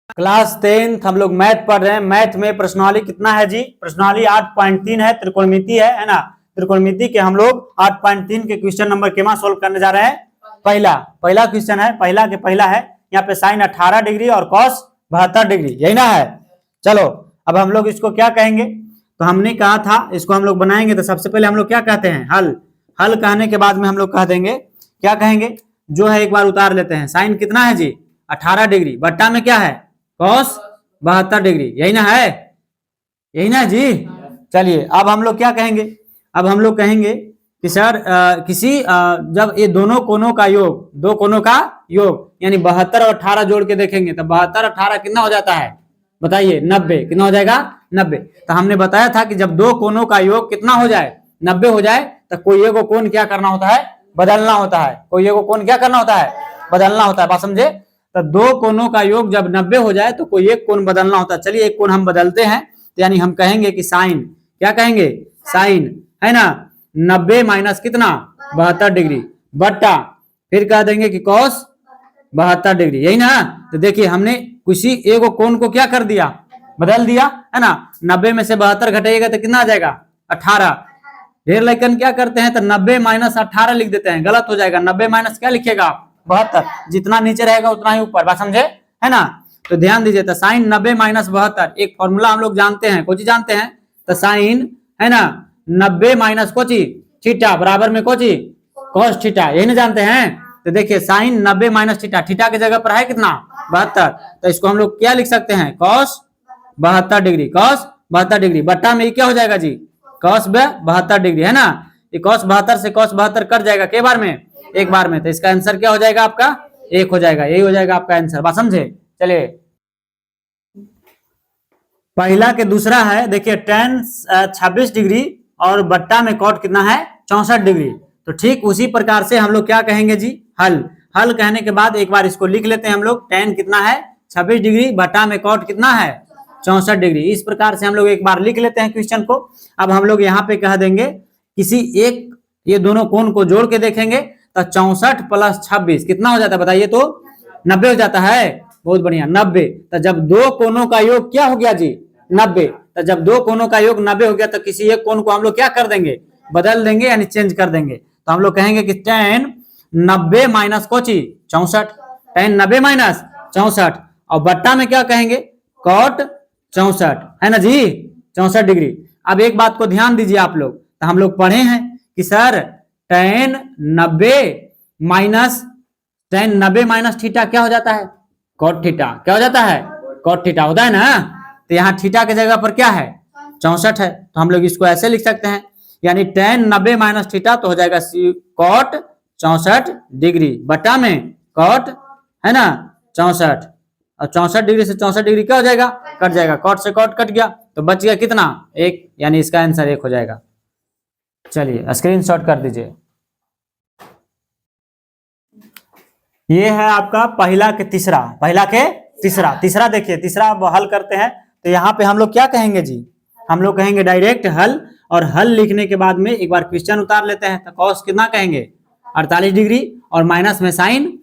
Class 10 हम लोग math पढ़ रहे हैं। मैथ में प्रश्नावली कितना है जी? प्रश्नावली 8.3 है, त्रिकोणमिति है ना। त्रिकोणमिति के हम लोग 8.3 के क्वेश्चन नंबर केमा सोल्व करने जा रहे हैं। पहला क्वेश्चन है, पहला है यहाँ पे साइन 18 डिग्री और कॉस 72 डिग्री, यही ना है। चलो अब हम लोग इसको क्या कहेंगे, तो हमने कहा था इसको हम लोग बनाएंगे तो सबसे पहले हम लोग क्या कहते हैं, हल कहने के बाद में हम लोग कह देंगे, क्या कहेंगे, जो है एक बार उतार लेते हैं। साइन कितना है जी? 18 डिग्री, बट्टा में क्या है, कॉस 72 डिग्री, यही ना है, यही ना जी। चलिए अब हम लोग क्या कहेंगे, अब हम लोग कहेंगे कि सर जब ये दोनों कोनों का योग, दो कोनों का योग यानी 72 और 18 जोड़ के देखेंगे तो 72 18 कितना हो जाता है, बताइए, 90। कितना हो जाएगा, 90। तो हमने बताया था कि जब दो कोनों का योग कितना हो जाए, 90 हो जाए, तो कोई एक कोण क्या करना होता है, बदलना होता है। कोई एक कोण क्या करना होता है, बदलना होता है। बात समझे? तो दो कोनों का योग जब 90 हो जाए तो कोई एक कोण बदलना होता है। चलिए एक कोण हम बदलते हैं, तो यानी हम कहेंगे कि साइन, क्या कहेंगे, साइन है ना 90 माइनस कितना, 72 डिग्री, बट्टा फिर कह देंगे कि कॉस 72 डिग्री, यही ना। तो देखिए हमने किसी एक कोण को क्या कर दिया, बदल दिया है ना। 90 में से 72 घटाइएगा तो कितना आ जाएगा, 18। ढेर लेकिन क्या करते हैं तो 90 माइनस 18 लिख देते हैं, गलत हो जाएगा। 90 माइनस क्या लिखेगा, 72। जितना नीचे रहेगा उतना ही ऊपर, बात समझे है ना। तो ध्यान दीजिए, तो साइन 90 माइनस 72 एक फॉर्मूला हम लोग जानते हैं, कोची जानते हैं, तो साइन है ना 90 माइनस कोची थीटा बराबर में कोची कॉस थीटा, यही ना जानते हैं। तो देखिए साइन 90 माइनस थीटा, थीटा की जगह पर है कितना, 72। तो इसको हम लोग क्या लिख सकते हैं, कॉस 72 डिग्री, कॉस 72 डिग्री, बट्टा में क्या हो जाएगा जी, कॉस 72 डिग्री है ना। ये कॉस 72 से कॉस 72 कट जाएगा के बार में, एक बार में। तो इसका आंसर क्या हो जाएगा आपका, 1 हो जाएगा, यही हो जाएगा आपका आंसर। बात समझे? चलिए पहला के दूसरा है, देखिए tan 26 डिग्री और बट्टा में कॉट कितना है, 64 डिग्री। तो ठीक उसी प्रकार से हम लोग क्या कहेंगे जी, हल कहने के बाद एक बार इसको लिख लेते हैं हम लोग। tan कितना है 26 डिग्री, बट्टा में कॉट कितना है 64 डिग्री। इस प्रकार से हम लोग एक बार लिख लेते हैं क्वेश्चन को। अब हम लोग यहाँ पे कह देंगे किसी एक, ये दोनों कोण को जोड़ के देखेंगे तो 64 प्लस 26 कितना हो जाता है, बताइए तो, 90 हो जाता है। बहुत बढ़िया, 90। तो जब दो कोनों का योग क्या हो गया जी, 90। तो जब दो कोनों का योग 90 हो गया तो किसी एक कोण को हम लोग क्या कर देंगे, बदल देंगे यानी चेंज कर देंगे। तो हम लोग कहेंगे कि tan 90 minus Kochi 64, tan 90 minus 64, और बट्टा में क्या कहेंगे, कॉट 64 है ना जी, 64 डिग्री। अब एक बात को ध्यान दीजिए आप लोग, तो हम लोग पढ़े हैं कि सर tan 90 माइनस थीटा क्या हो जाता है, कॉट थीटा, क्या हो जाता है, कॉट थीटा होता है ना। तो यहाँ थीटा की जगह पर क्या है, 64 है। तो हम लोग इसको ऐसे लिख सकते हैं, यानी tan 90 माइनस थीटा तो हो जाएगा कॉट 64 डिग्री, बटा में कॉट है ना 64, और 64 डिग्री से 64 डिग्री क्या हो जाएगा, कट जाएगा, कॉट से कॉट कट गया तो बच गया कितना, 1, यानी इसका आंसर 1 हो जाएगा। चलिए स्क्रीनशॉट कर दीजिए। ये है आपका पहला के तीसरा देखिए, तीसरा हल करते हैं। तो यहाँ पे हम लोग क्या कहेंगे जी, हम लोग कहेंगे डायरेक्ट हल, और हल लिखने के बाद में एक बार क्वेश्चन उतार लेते हैं। तो कॉस कितना कहेंगे 48 डिग्री, और माइनस में साइन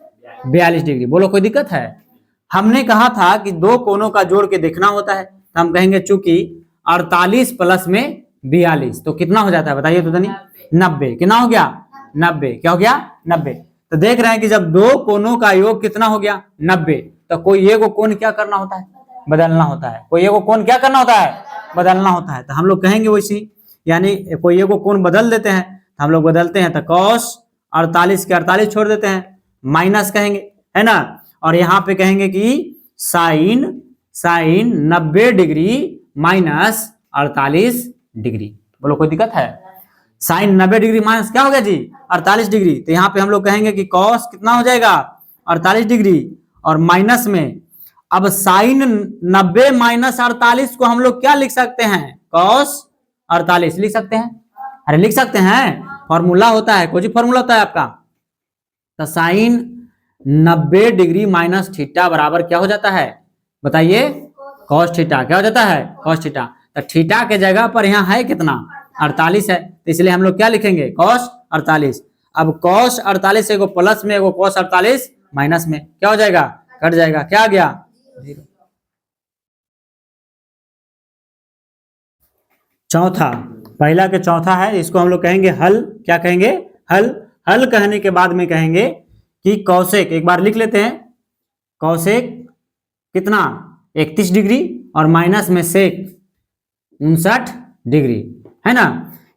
42 डिग्री। बोलो कोई दिक्कत है? हमने कहा था कि दो कोनों का जोड़ के देखना होता है, तो हम कहेंगे चूंकि 48 प्लस में 42 तो कितना हो जाता है, बताइए तो तनी, 90। कितना हो गया, 90। क्या हो गया, 90। तो देख रहे हैं कि जब दो कोनों का योग कितना हो गया, 90, तो कोई एक कोण क्या करना होता है, बदलना होता है। कोई एक कोण क्या करना होता है, बदलना होता है। तो हम लोग कहेंगे वैसे, यानी कोई एक कोण बदल देते हैं, तो हम लोग बदलते हैं तो cos 48 के 48 छोड़ देते हैं, माइनस कहेंगे है ना, और यहाँ पे कहेंगे कि साइन 90 डिग्री माइनस 48 डिग्री। बोलो कोई दिक्कत है? साइन 90 डिग्री माइनस क्या हो गया जी, 48 डिग्री। तो यहाँ पे हम लोग कहेंगे कि कॉस कितना हो जाएगा 48 डिग्री, और माइनस में अब साइन 90 माइनस 48 को हम लोग क्या लिख सकते हैं, कॉस 48 लिख सकते हैं। अरे लिख सकते हैं, फॉर्मूला होता है, कोई फॉर्मूला होता है आपका। तो साइन 90 डिग्री माइनस थीटा बराबर क्या हो जाता है, बताइए, कॉस थीटा। क्या हो जाता है, कॉस थीटा। तो थीटा के जगह पर यहाँ है कितना, 48 है, तो इसलिए हम लोग क्या लिखेंगे, कॉस 48। अब कॉस 48 एगो प्लस में, एगो कॉस 48 माइनस में, क्या हो जाएगा, कट जाएगा, क्या आ गया, 0। चौथा, पहला के चौथा है, इसको हम लोग कहेंगे हल। क्या कहेंगे? हल। हल कहने के बाद में कहेंगे कि कौशेक, एक बार लिख लेते हैं, कौशेक कितना 31 डिग्री और माइनस में सेक 59 डिग्री, है ना।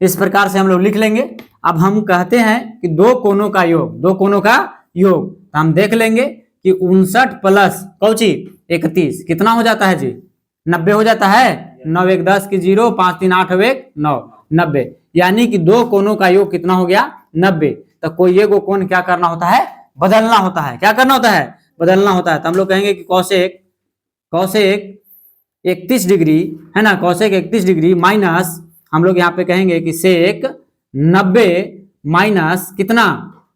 इस प्रकार से हम लोग लिख लेंगे। अब हम कहते हैं कि दो कोनों का योग, दो कोनों का योग, तो हम देख लेंगे कि 59 प्लस कौची 31 कितना हो जाता है जी? 90 हो जाता है। 9 1 10 की 0, 5 3 8 1 9, 90। यानी कि दो कोनों का योग कितना हो गया? 90। तो कोई एक कोण क्या करना होता है? बदलना होता है। क्या करना होता है? बदलना होता है। तो हम लोग कहेंगे कि कौशेक 31 डिग्री, है ना, कौशेक 31 डिग्री माइनस, हम लोग यहाँ पे कहेंगे कि सेक 90 माइनस कितना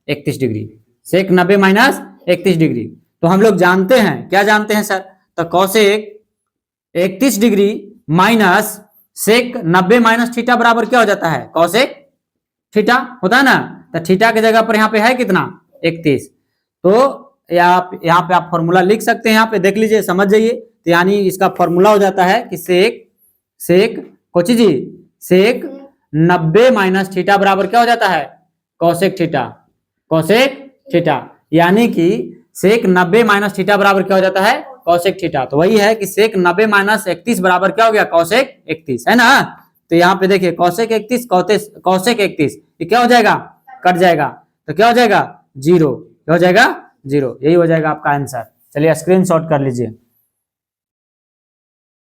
31 डिग्री, सेक 90 माइनस 31 डिग्री। तो हम लोग जानते हैं, क्या जानते हैं सर? तो cosec 31 degree minus sec 90 minus theta बराबर क्या हो जाता है? कौशेक थीटा होता है ना। तो थीटा की जगह पर यहाँ पे है कितना? 31। तो यहाँ पे आप फॉर्मूला लिख सकते हैं, यहाँ पे देख लीजिए, समझ जाइए। तो यानी इसका फॉर्मूला हो जाता है कि सेक कोची जी, सेक 90 माइनस थीटा बराबर क्या हो जाता है? Cosec theta, cosec theta. यानी कि सेक 90 माइनस थीटा बराबर क्या हो जाता है? Cosec theta. तो वही है कि सेक 90 माइनस 31 बराबर क्या हो गया? कौशेक 31, है ना। तो यहाँ पे देखिए कौशेक 31 कौशेक 31, ये क्या हो जाएगा? कट जाएगा। तो क्या हो जाएगा? 0। क्या हो जाएगा? 0। यही हो जाएगा आपका आंसर। चलिए स्क्रीनशॉट कर लीजिए।